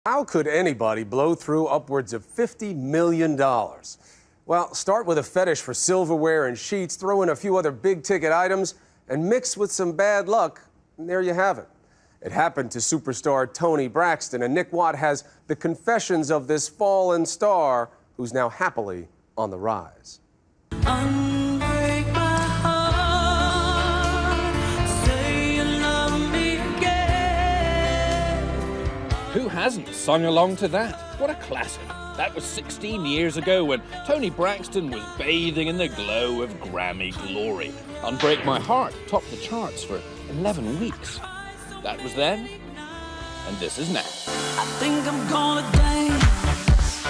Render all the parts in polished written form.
How could anybody blow through upwards of $50 million? Well, start with a fetish for silverware and sheets, throw in a few other big-ticket items, and mix with some bad luck, and there you have it. It happened to superstar Toni Braxton, and Nick Watt has the confessions of this fallen star who's now happily on the rise. Unbreak my heart, say you love me again. Who hasn't sung along to that? What a classic. That was 16 years ago when Toni Braxton was bathing in the glow of Grammy glory. Unbreak My Heart topped the charts for 11 weeks. That was then, and this is now. I think I'm gonna dance.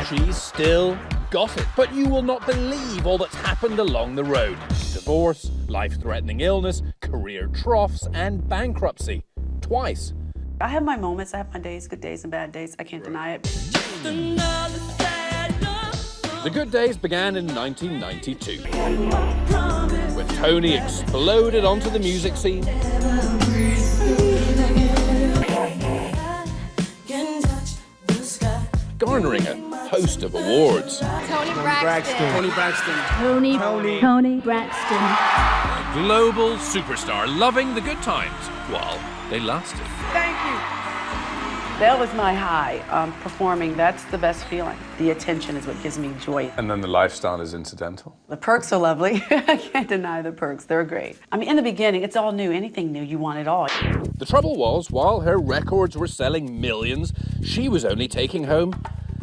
She's still got it, but you will not believe all that's happened along the road. Divorce, life-threatening illness, career troughs, and bankruptcy. Twice. I have my moments, I have my days, good days and bad days. I can't deny it. The good days began in 1992, when Toni exploded onto the music scene, garnering a host of awards. Toni Braxton. Toni Braxton. Toni Braxton. A global superstar, loving the good times while they lasted. Thank you. That was my high. Performing, that's the best feeling. The attention is what gives me joy. And then the lifestyle is incidental. The perks are lovely. I can't deny the perks. They're great. I mean, in the beginning, it's all new. Anything new, you want it all. The trouble was, while her records were selling millions, she was only taking home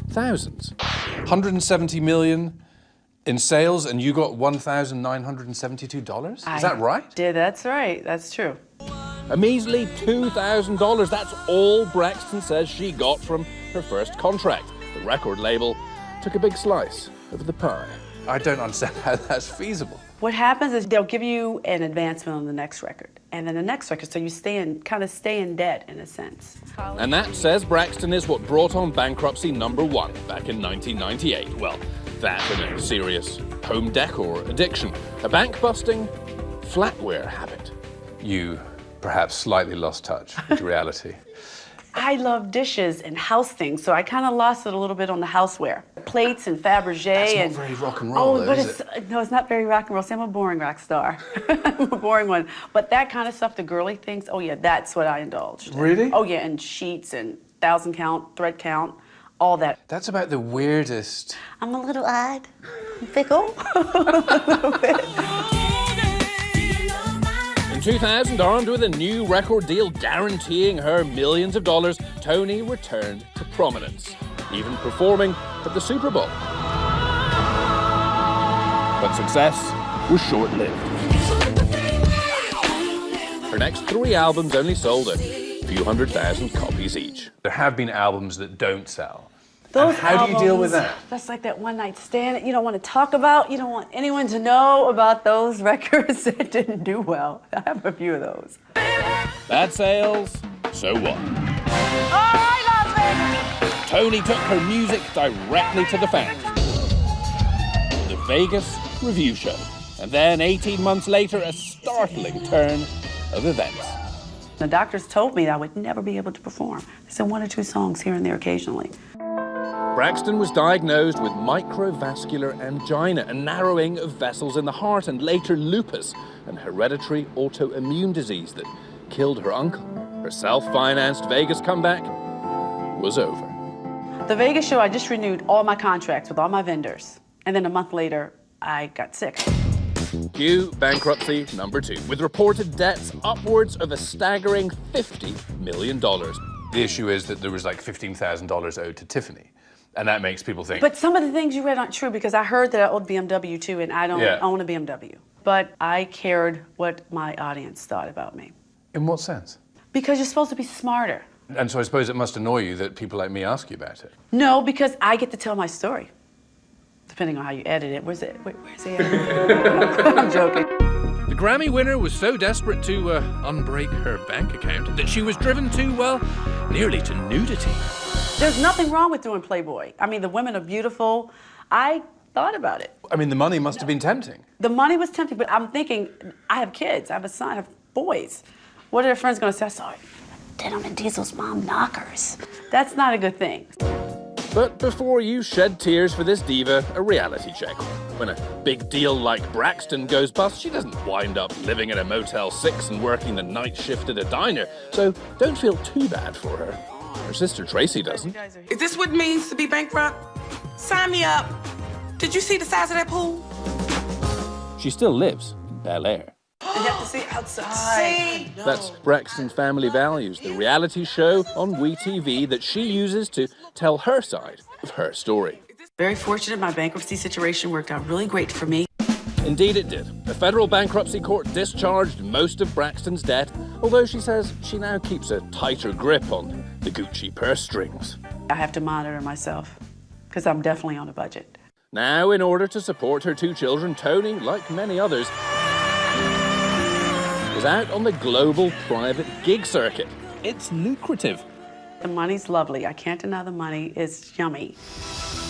thousands. 170 million in sales, and you got $1,972? Is that right? Yeah, that's right. That's true. A measly $2,000, that's all Braxton says she got from her first contract. The record label took a big slice of the pie. I don't understand how that's feasible. What happens is they'll give you an advancement on the next record, and then the next record, so you kind of stay in debt in a sense. And that, says Braxton, is what brought on bankruptcy #1 back in 1998. Well, that and a serious home decor addiction, a bank-busting flatware habit. You perhaps slightly lost touch with reality. I love dishes and house things, so I kind of lost it a little bit on the houseware. Plates and Fabergé. That's and not very rock and roll, though, is it? No, it's not very rock and roll. See, I'm a boring rock star. I'm a boring one. But that kind of stuff, the girly things, oh yeah, that's what I indulged in. Really? Oh yeah, and sheets and 1,000 count, thread count, all that. That's about the weirdest. I'm a little odd, fickle. In 2000, armed with a new record deal guaranteeing her millions of dollars, Toni returned to prominence, even performing at the Super Bowl. But success was short-lived. Her next 3 albums only sold a few 100,000 copies each. There have been albums that don't sell. Those how do you deal with that? That's like that one-night stand that you don't want to talk about. You don't want anyone to know about those records that didn't do well. I have a few of those. Bad sales, so what? All right, Las Vegas! Toni took her music directly to the fans. The Vegas Review Show. And then 18 months later, a startling turn of events. The doctors told me that I would never be able to perform. They said 1 or 2 songs here and there occasionally. Braxton was diagnosed with microvascular angina, a narrowing of vessels in the heart, and later lupus, an hereditary autoimmune disease that killed her uncle. Her self-financed Vegas comeback was over. The Vegas show, I just renewed all my contracts with all my vendors. And then a month later, I got sick. Cue bankruptcy #2, with reported debts upwards of a staggering $50 million. The issue is that there was like $15,000 owed to Tiffany. And that makes people think. But some of the things you read aren't true, because I heard that I owed BMW too, and I don't own a BMW. But I cared what my audience thought about me. In what sense? Because you're supposed to be smarter. And so I suppose it must annoy you that people like me ask you about it. No, because I get to tell my story. Depending on how you edit it. Where's the edit? I'm joking. The Grammy winner was so desperate to unbreak her bank account that she was driven to, well, nearly to nudity. There's nothing wrong with doing Playboy. I mean, the women are beautiful. I thought about it. I mean, the money must have been tempting. The money was tempting, but I'm thinking, I have kids, I have a son, I have boys. What are their friends gonna say? I saw it. Denim and Diesel's mom knockers. That's not a good thing. But before you shed tears for this diva, a reality check. When a big deal like Braxton goes bust, she doesn't wind up living in a Motel 6 and working the night shift at a diner. So don't feel too bad for her. Her sister Tracy doesn't. Is this what it means to be bankrupt? Sign me up. Did you see the size of that pool? She still lives in Bel Air. You have to see outside. That's Braxton Family Values, the reality show on WeTV that she uses to tell her side of her story. Very fortunate my bankruptcy situation worked out really great for me. Indeed it did. The federal bankruptcy court discharged most of Braxton's debt, although she says she now keeps a tighter grip on the Gucci purse strings. I have to monitor myself because I'm definitely on a budget. Now, in order to support her 2 children, Toni, like many others, is out on the global private gig circuit. It's lucrative. The money's lovely. I can't deny the money. It's yummy.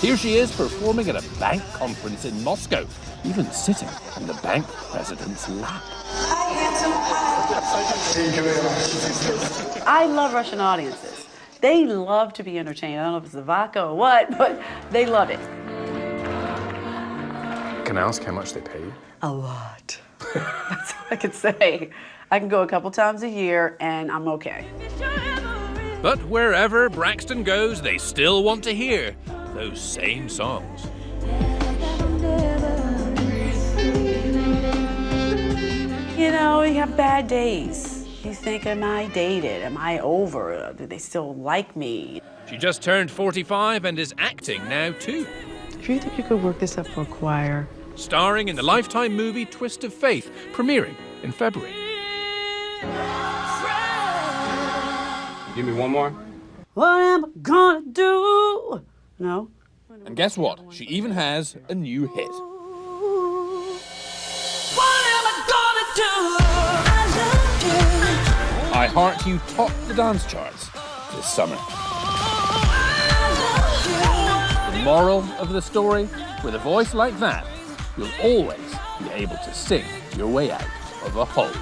Here she is performing at a bank conference in Moscow, even sitting on the bank president's lap. I love Russian audiences. They love to be entertained. I don't know if it's the vodka or what, but they love it. Can I ask how much they pay you? A lot. That's all I can say. I can go a couple times a year and I'm okay. But wherever Braxton goes, they still want to hear those same songs. You know, you have bad days. You think, am I dated? Am I over? Do they still like me? She just turned 45 and is acting now too. Do you think you could work this up for a choir? Starring in the Lifetime movie Twist of Faith, premiering in February. Give me one more. What am I gonna do? No. And guess what? She even has a new hit. What am I gonna do? I love you. I Heart You topped the dance charts this summer. The moral of the story? With a voice like that, you'll always be able to sing your way out of a hole.